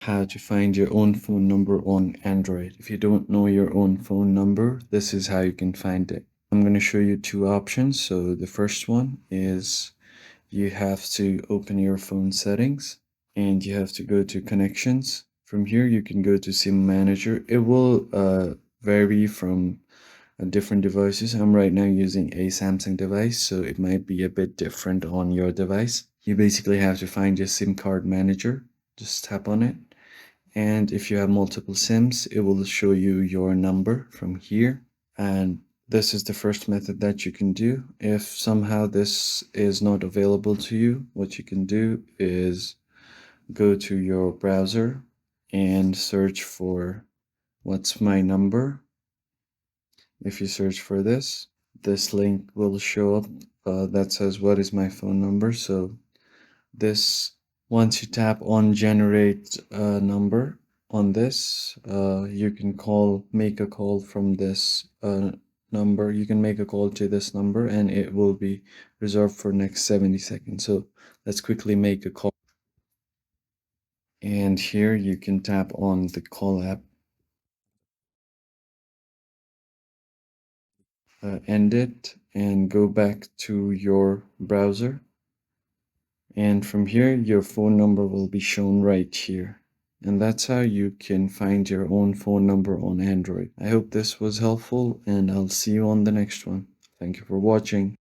how to find your own phone number on Android. If you don't know your own phone number, this is how you can find it. I'm going to show you two options. So the first one is you have to open your phone settings and you have to go to connections. From here, you can go to SIM manager. It will vary from different devices. I'm right now using a Samsung device, so it might be a bit different on your device. You basically have to find your SIM card manager. Just tap on it. And if you have multiple SIMs, it will show you your number from here. And this is the first method that you can do. If somehow this is not available to you, what you can do is go to your browser and search for what's my number. If you search for this link will show up that says what is my phone number. So this, once you tap on generate number on this, you can make a call from this number. You can make a call to this number and it will be reserved for next 70 seconds. So let's quickly make a call. And here you can tap on the call app, end it, and go back to your browser. And from here, your phone number will be shown right here. And that's how you can find your own phone number on Android. I hope this was helpful and I'll see you on the next one. Thank you for watching.